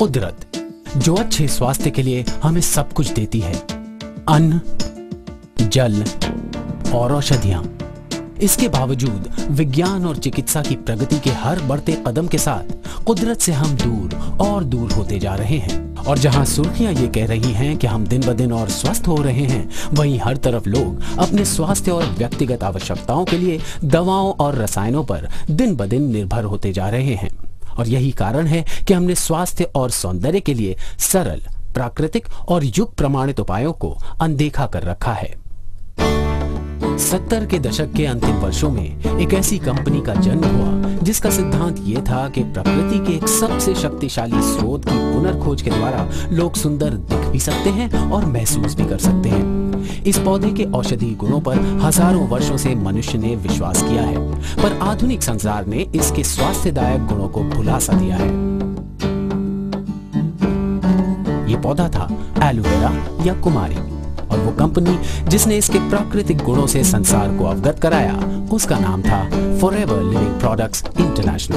कुदरत जो अच्छे स्वास्थ्य के लिए हमें सब कुछ देती है, अन्न, जल और औषधियां। इसके बावजूद विज्ञान और चिकित्सा की प्रगति के हर बढ़ते कदम के साथ कुदरत से हम दूर और दूर होते जा रहे हैं। और जहां सुर्खियां ये कह रही हैं कि हम दिन ब दिन और स्वस्थ हो रहे हैं, वहीं हर तरफ लोग अपने स्वास्थ्य और व्यक्तिगत आवश्यकताओं के लिए दवाओं और रसायनों पर दिन ब दिन निर्भर होते जा रहे हैं। और यही कारण है कि हमने स्वास्थ्य और सौंदर्य के लिए सरल, प्राकृतिक और युग प्रमाणित उपायों को अनदेखा कर रखा है। 70 के दशक के अंतिम वर्षों में एक ऐसी कंपनी का जन्म हुआ जिसका सिद्धांत ये था कि प्रकृति के एक सबसे शक्तिशाली स्रोत की पुनर्खोज के द्वारा लोग सुंदर दिख भी सकते हैं और महसूस भी कर सकते हैं। इस पौधे के औषधीय गुणों पर हजारों वर्षों से मनुष्य ने विश्वास किया है, पर आधुनिक संसार ने इसके स्वास्थ्यदायक गुणों को भुला सा दिया है। ये पौधा था एलोवेरा या कुमारी, और वो कंपनी जिसने इसके प्राकृतिक गुणों से संसार को अवगत कराया, उसका नाम था फॉरएवर लिविंग प्रोडक्ट्स इंटरनेशनल।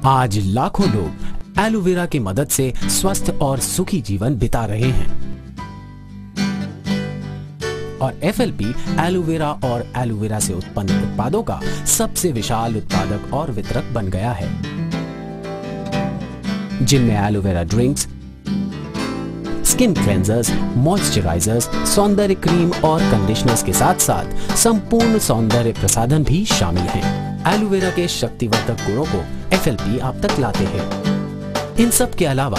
आज लाखों लोग एलोवेरा की मदद से स्वस्थ और सुखी जीवन बिता रहे हैं। और एफएलपी एलोवेरा और एलोवेरा से उत्पन्न उत्पादों का सबसे विशाल उत्पादक और वितरक बन गया है, जिनमें aloe vera drinks, skin cleansers, moisturisers, सौंदर्य क्रीम और कंडीशनर्स के साथ साथ संपूर्ण सौंदर्य प्रसाधन भी शामिल हैं। एलोवेरा के शक्तिवर्धक गुणों को एफएलपी आप तक लाते हैं। इन सब के अलावा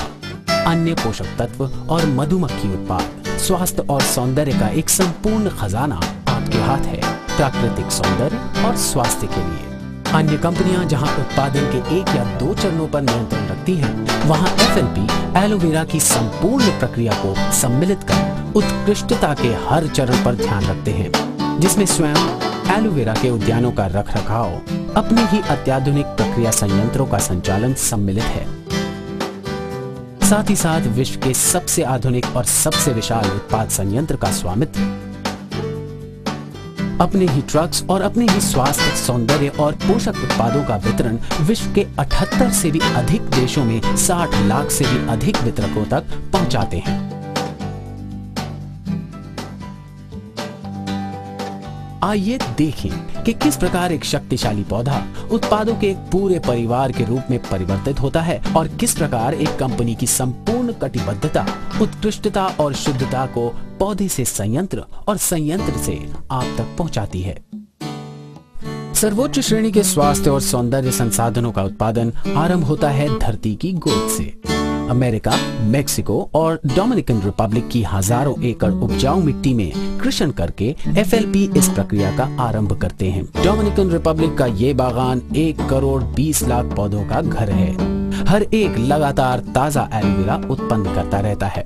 अन्य पोषक तत्व और मधुमक्खी उत्पाद, स्वास्थ्य और सौंदर्य का एक संपूर्ण खजाना आपके हाथ है, प्राकृतिक सौंदर्य और स्वास्थ्य के लिए। अन्य कंपनियां जहां उत्पादन के 1 या 2 चरणों पर नियंत्रण रखती हैं, वहां एफएलपी एलोवेरा की संपूर्ण प्रक्रिया को सम्मिलित कर उत्कृष्टता के हर चरण पर ध्यान रखते हैं, जिसमें स्वयं एलोवेरा के उद्यानों का रखरखाव, अपने ही अत्याधुनिक प्रक्रिया संयंत्रों का संचालन सम्मिलित है। साथ ही साथ विश्व के सबसे आधुनिक और सबसे विशाल उत्पाद संयंत्र का स्वामित्व, अपने ही ट्रक्स और अपने ही स्वास्थ्य, सौंदर्य और पोषक उत्पादों का वितरण विश्व के 78 से भी अधिक देशों में 60 लाख से भी अधिक वितरकों तक पहुंचाते हैं। आइए देखें कि किस प्रकार एक शक्तिशाली पौधा उत्पादों के एक पूरे परिवार के रूप में परिवर्तित होता है और किस प्रकार एक कंपनी की संपूर्ण कटिबद्धता, उत्कृष्टता और शुद्धता को पौधे से संयंत्र और संयंत्र से आप तक पहुंचाती है। सर्वोच्च श्रेणी के स्वास्थ्य और सौंदर्य संसाधनों का उत्पादन आरंभ होता है धरती की गोद से। अमेरिका, मेक्सिको और डोमिनिकन रिपब्लिक की हजारों एकड़ उपजाऊ मिट्टी में कृषि करके एफएलपी इस प्रक्रिया का आरंभ करते हैं। डोमिनिकन रिपब्लिक का ये बागान 1 करोड़ 20 लाख पौधों का घर है। हर एक लगातार ताजा एलोवेरा उत्पन्न करता रहता है।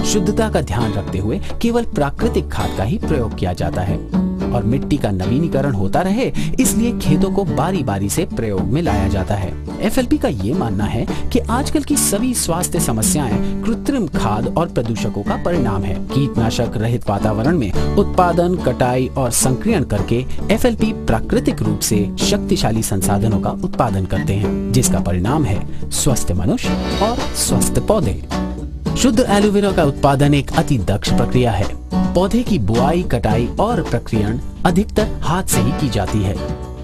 शुद्धता का ध्यान रखते हुए केवल प्राकृतिक खाद का ही प्रयोग किया जाता है और मिट्टी का नवीनीकरण होता रहे, इसलिए खेतों को बारी बारी से प्रयोग में लाया जाता है। एफएलपी का ये मानना है कि आजकल की सभी स्वास्थ्य समस्याएं कृत्रिम खाद और प्रदूषकों का परिणाम है। कीटनाशक रहित वातावरण में उत्पादन, कटाई और संक्रियण करके एफएलपी प्राकृतिक रूप से शक्तिशाली संसाधनों का उत्पादन करते हैं, जिसका परिणाम है स्वस्थ मनुष्य और स्वस्थ पौधे। शुद्ध एलोवेरा का उत्पादन एक अति दक्ष प्रक्रिया है। पौधे की बुआई, कटाई और प्रक्रियण अधिकतर हाथ से ही की जाती है,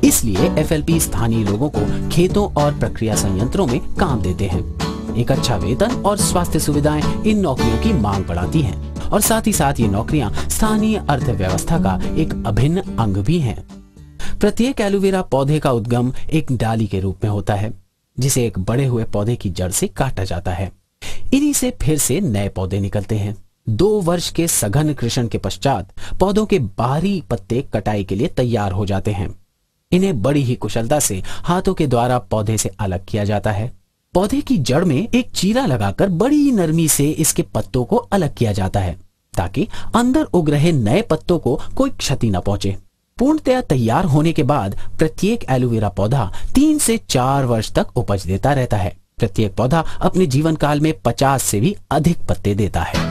इसलिए एफएलपी स्थानीय लोगों को खेतों और प्रक्रिया संयंत्रों में काम देते हैं। एक अच्छा वेतन और स्वास्थ्य सुविधाएं इन नौकरियों की मांग बढ़ाती हैं और साथ ही साथ ये नौकरियां स्थानीय अर्थव्यवस्था का एक अभिन्न अंग भी हैं। प्रत्येक एलोवेरा पौधे का उद्गम एक डाली के रूप में होता है, जिसे एक बड़े हुए पौधे की जड़ से काटा जाता है। इन्हीं से फिर से नए पौधे निकलते हैं। 2 वर्ष के सघन कृषि के पश्चात पौधों के बाहरी पत्ते कटाई के लिए तैयार हो जाते हैं। इन्हें बड़ी ही कुशलता से हाथों के द्वारा पौधे से अलग किया जाता है। पौधे की जड़ में एक चीरा लगाकर बड़ी नरमी से इसके पत्तों को अलग किया जाता है, ताकि अंदर उग रहे नए पत्तों को कोई क्षति न पहुंचे। पूर्णतया तैयार होने के बाद प्रत्येक एलोवेरा पौधा 3 से 4 वर्ष तक उपज देता रहता है। प्रत्येक पौधा अपने जीवन काल में 50 से भी अधिक पत्ते देता है।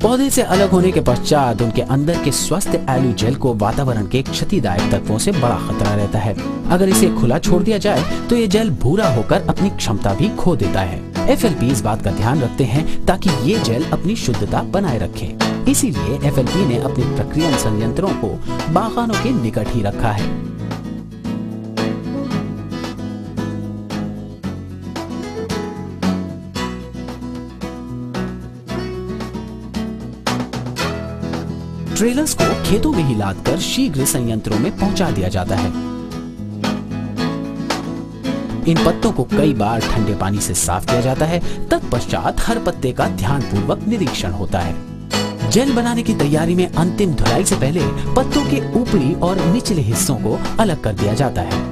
पौधे से अलग होने के पश्चात उनके अंदर के स्वस्थ एलू जेल को वातावरण के क्षतिदायक तत्वों से बड़ा खतरा रहता है। अगर इसे खुला छोड़ दिया जाए तो ये जेल भूरा होकर अपनी क्षमता भी खो देता है। FLP इस बात का ध्यान रखते हैं ताकि ये जेल अपनी शुद्धता बनाए रखे। इसीलिए FLP ने अपने प्रक्रिया संयंत्रों को बागानों के निकट ही रखा है। ट्रेलर्स को खेतों में ही लादकर शीघ्र संयंत्रों में पहुंचा दिया जाता है। इन पत्तों को कई बार ठंडे पानी से साफ किया जाता है। तत्पश्चात हर पत्ते का ध्यानपूर्वक निरीक्षण होता है। जेल बनाने की तैयारी में अंतिम धुलाई से पहले पत्तों के ऊपरी और निचले हिस्सों को अलग कर दिया जाता है।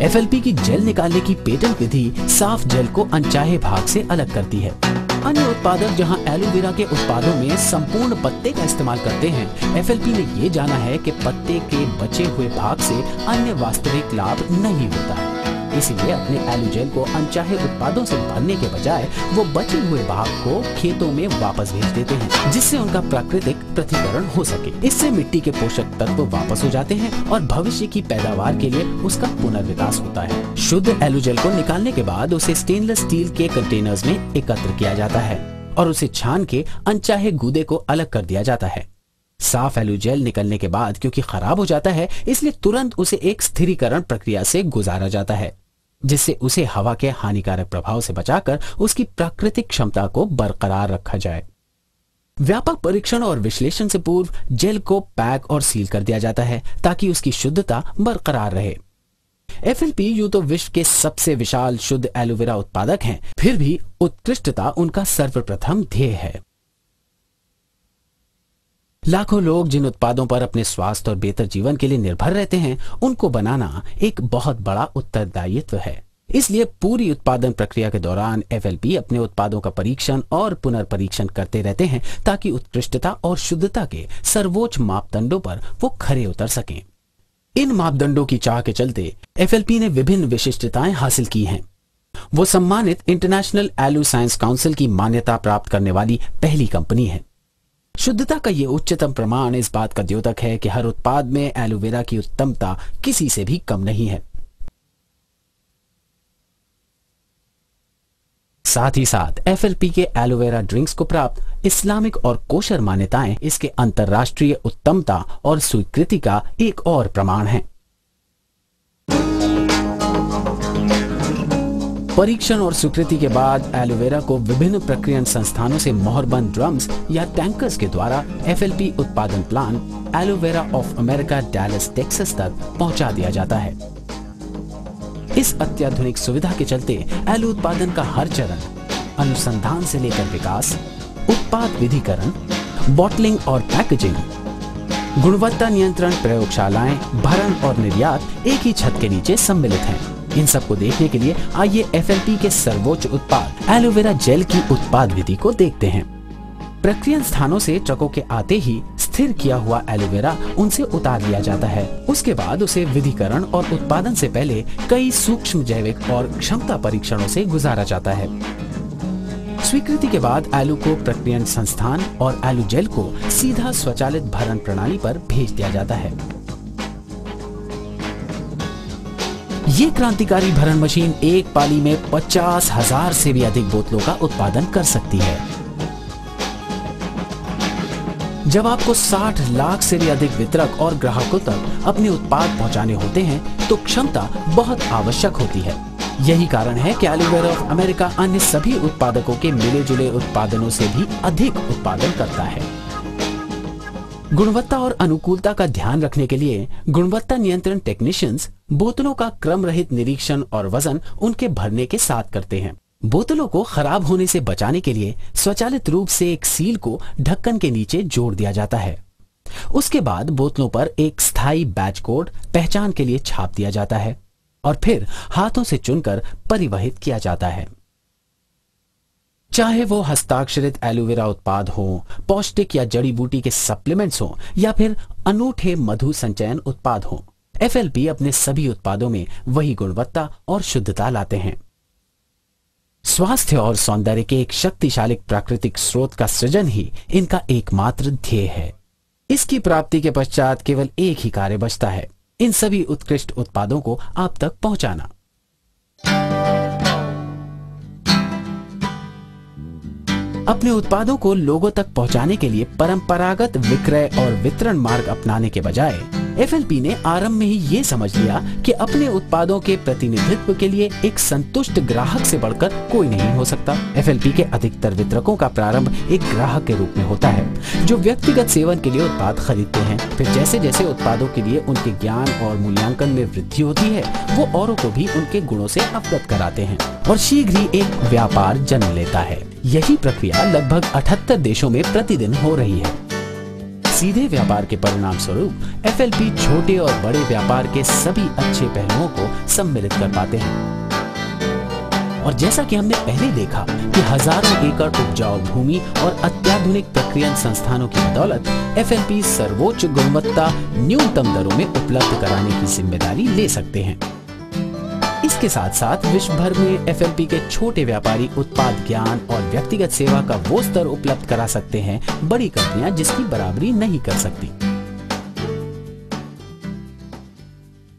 FLP की जेल निकालने की पेटेंट विधि साफ जेल को अनचाहे भाग से अलग करती है। अन्य उत्पादक जहां एलोवेरा के उत्पादों में संपूर्ण पत्ते का इस्तेमाल करते हैं, FLP ने ये जाना है कि पत्ते के बचे हुए भाग से अन्य वास्तविक लाभ नहीं होता है। इसीलिए अपने एलू जेल को अनचाहे उत्पादों से भरने के बजाय वो बचे हुए भाग को खेतों में वापस भेज देते हैं, जिससे उनका प्राकृतिक पृथक्करण हो सके। इससे मिट्टी के पोषक तत्व वापस हो जाते हैं और भविष्य की पैदावार के लिए उसका पुनर्विकास होता है। शुद्ध एलू जेल को निकालने के बाद उसे स्टेनलेस स्टील के कंटेनर्स में एकत्र किया जाता है और उसे छान के अनचाहे गूदे को अलग कर दिया जाता है। साफ एलू जेल निकलने के बाद क्योंकि खराब हो जाता है, इसलिए तुरंत उसे एक स्थिरीकरण प्रक्रिया से गुजारा जाता है, जिससे उसे हवा के हानिकारक प्रभाव से बचाकर उसकी प्राकृतिक क्षमता को बरकरार रखा जाए। व्यापक परीक्षण और विश्लेषण से पूर्व जेल को पैक और सील कर दिया जाता है ताकि उसकी शुद्धता बरकरार रहे। FLP यूं तो विश्व के सबसे विशाल शुद्ध एलोवेरा उत्पादक हैं, फिर भी उत्कृष्टता उनका सर्वप्रथम ध्येय है। लाखों लोग जिन उत्पादों पर अपने स्वास्थ्य और बेहतर जीवन के लिए निर्भर रहते हैं, उनको बनाना एक बहुत बड़ा उत्तरदायित्व है। इसलिए पूरी उत्पादन प्रक्रिया के दौरान FLP अपने उत्पादों का परीक्षण और पुनर्परीक्षण करते रहते हैं ताकि उत्कृष्टता और शुद्धता के सर्वोच्च मापदंडों पर वो खरे उतर सकें। इन मापदंडों की चाह के चलते FLP ने विभिन्न विशिष्टताएं हासिल की हैं। वो सम्मानित इंटरनेशनल एलू साइंस काउंसिल की मान्यता प्राप्त करने वाली पहली कंपनी है। शुद्धता का ये उच्चतम प्रमाण इस बात का द्योतक है कि हर उत्पाद में एलोवेरा की उत्तमता किसी से भी कम नहीं है। साथ ही साथ FLP के एलोवेरा ड्रिंक्स को प्राप्त इस्लामिक और कोशर मान्यताएं इसके अंतर्राष्ट्रीय उत्तमता और स्वीकृति का एक और प्रमाण है। परीक्षण और स्वीकृति के बाद एलोवेरा को विभिन्न प्रक्रियन संस्थानों से मोहरबंद ड्रम्स या टैंकर्स के द्वारा FLP उत्पादन plant aloe vera of America Dallas Texas तक पहुंचा दिया जाता है। इस अत्याधुनिक सुविधा के चलते एलू उत्पादन का हर चरण अनुसंधान से लेकर विकास, उत्पाद विधिकरण, बॉटलिंग और पैकेजिंग, गुणवत्ता नियंत्रण प्रयोगशालाएं, भरण और निर्यात एक ही छत के नीचे सम्मिलित हैं। इन सबको देखने के लिए आइए FLP के सर्वोच्च उत्पाद एलोवेरा जेल की उत्पाद विधि को देखते हैं। प्रक्रिया स्थानों से ट्रकों के आते ही स्थिर किया हुआ एलोवेरा उनसे उतार लिया जाता है। उसके बाद उसे विधिकरण और उत्पादन से पहले कई सूक्ष्म जैविक और क्षमता परीक्षणों से गुजारा जाता है। स्वीकृति के बाद एलू को प्रक्रिया संस्थान और एलू जेल को सीधा स्वचालित भरण प्रणाली पर भेज दिया जाता है। ये क्रांतिकारी भरण मशीन एक पाली में 50,000 से भी अधिक बोतलों का उत्पादन कर सकती है। जब आपको 60 लाख से भी अधिक वितरक और ग्राहकों तक अपने उत्पाद पहुंचाने होते हैं तो क्षमता बहुत आवश्यक होती है। यही कारण है कि एलोवेरा ऑफ अमेरिका अन्य सभी उत्पादकों के मिले जुले उत्पादनों से भी अधिक उत्पादन करता है। गुणवत्ता और अनुकूलता का ध्यान रखने के लिए गुणवत्ता नियंत्रण टेक्नीशियंस बोतलों का क्रम रहित निरीक्षण और वजन उनके भरने के साथ करते हैं। बोतलों को खराब होने से बचाने के लिए स्वचालित रूप से एक सील को ढक्कन के नीचे जोड़ दिया जाता है। उसके बाद बोतलों पर एक स्थायी बैच कोड पहचान के लिए छाप दिया जाता है और फिर हाथों से चुनकर परिवहित किया जाता है। चाहे वो हस्ताक्षरित एलोवेरा उत्पाद हो, पौष्टिक या जड़ी बूटी के सप्लीमेंट्स हो या फिर अनूठे मधु संचयन उत्पाद हो, FLP अपने सभी उत्पादों में वही गुणवत्ता और शुद्धता लाते हैं। स्वास्थ्य और सौंदर्य के एक शक्तिशाली प्राकृतिक स्रोत का सृजन ही इनका एकमात्र ध्येय है। इसकी प्राप्ति के पश्चात केवल एक ही कार्य बचता है, इन सभी उत्कृष्ट उत्पादों को आप तक पहुंचाना। अपने उत्पादों को लोगों तक पहुंचाने के लिए परंपरागत विक्रय और वितरण मार्ग अपनाने के बजाय FLP ने आरंभ में ही ये समझ लिया कि अपने उत्पादों के प्रतिनिधित्व के लिए एक संतुष्ट ग्राहक से बढ़कर कोई नहीं हो सकता। FLP के अधिकतर वितरकों का प्रारंभ एक ग्राहक के रूप में होता है, जो व्यक्तिगत सेवन के लिए उत्पाद खरीदते हैं। फिर जैसे जैसे उत्पादों के लिए उनके ज्ञान और मूल्यांकन में वृद्धि होती है, वो औरों को भी उनके गुणों से अवगत कराते हैं और शीघ्र ही एक व्यापार जन्म लेता है। यही प्रक्रिया लगभग 78 देशों में प्रतिदिन हो रही है। सीधे व्यापार के परिणाम स्वरूप FLP छोटे और बड़े व्यापार के सभी अच्छे पहलुओं को सम्मिलित कर पाते हैं। और जैसा कि हमने पहले देखा कि हजारों एकड़ उपजाऊ भूमि और अत्याधुनिक प्रक्रियन संस्थानों की बदौलत FLP सर्वोच्च गुणवत्ता न्यूनतम दरों में उपलब्ध कराने की जिम्मेदारी ले सकते हैं। इसके साथ साथ विश्व भर में FLP के छोटे व्यापारी उत्पाद ज्ञान और व्यक्तिगत सेवा का वो स्तर उपलब्ध करा सकते हैं बड़ी कंपनियां जिसकी बराबरी नहीं कर सकती।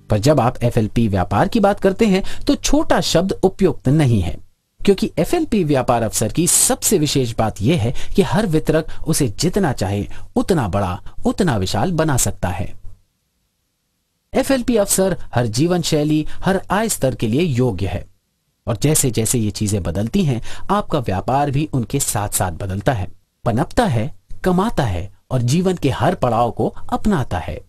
पर जब आप FLP व्यापार की बात करते हैं तो छोटा शब्द उपयुक्त नहीं है, क्योंकि FLP व्यापार अवसर की सबसे विशेष बात यह है कि हर वितरक उसे जितना चाहे उतना बड़ा उतना विशाल बना सकता है। FLP अवसर हर जीवन शैली, हर आय स्तर के लिए योग्य है और जैसे जैसे ये चीजें बदलती हैं, आपका व्यापार भी उनके साथ साथ बदलता है, पनपता है, कमाता है और जीवन के हर पड़ाव को अपनाता है।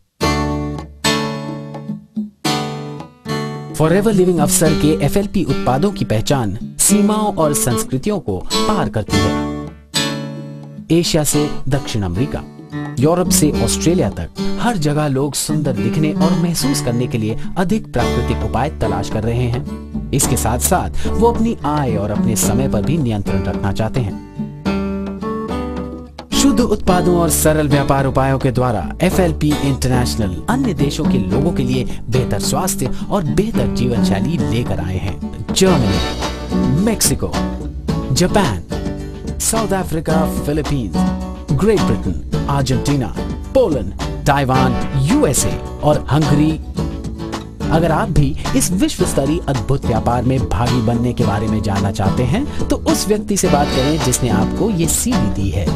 फॉरएवर लिविंग अवसर के FLP उत्पादों की पहचान सीमाओं और संस्कृतियों को पार करती है। एशिया से दक्षिण अमेरिका, यूरोप से ऑस्ट्रेलिया तक हर जगह लोग सुंदर दिखने और महसूस करने के लिए अधिक प्राकृतिक उपाय तलाश कर रहे हैं। इसके साथ साथ वो अपनी आय और अपने समय पर भी नियंत्रण रखना चाहते हैं। शुद्ध उत्पादों और सरल व्यापार उपायों के द्वारा FLP इंटरनेशनल अन्य देशों के लोगों के लिए बेहतर स्वास्थ्य और बेहतर जीवन शैली लेकर आए हैं। Germany, Mexico, Japan, south Africa, Philippines, great Britain, Argentina, Poland, Taiwan, USA और हंगरी। अगर आप भी इस विश्व स्तरीय अद्भुत व्यापार में भागी बनने के बारे में जानना चाहते हैं तो उस व्यक्ति से बात करें जिसने आपको ये सीढ़ी दी है,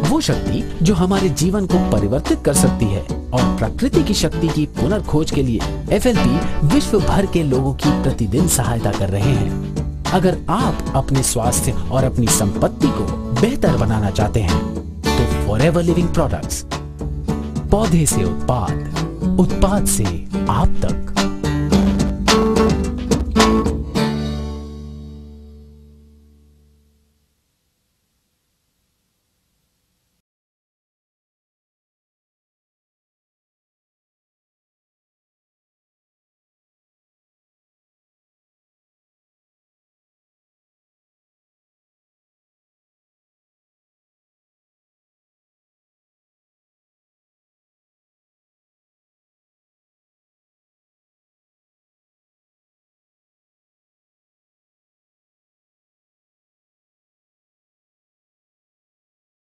वो शक्ति जो हमारे जीवन को परिवर्तित कर सकती है। और प्रकृति की शक्ति की पुनर्खोज के लिए FLP विश्व भर के लोगों की प्रतिदिन सहायता कर रहे हैं। अगर आप अपने स्वास्थ्य और अपनी संपत्ति को बेहतर बनाना चाहते हैं तो फॉरएवर लिविंग प्रोडक्ट्स, पौधे से उत्पाद, उत्पाद से आप तक।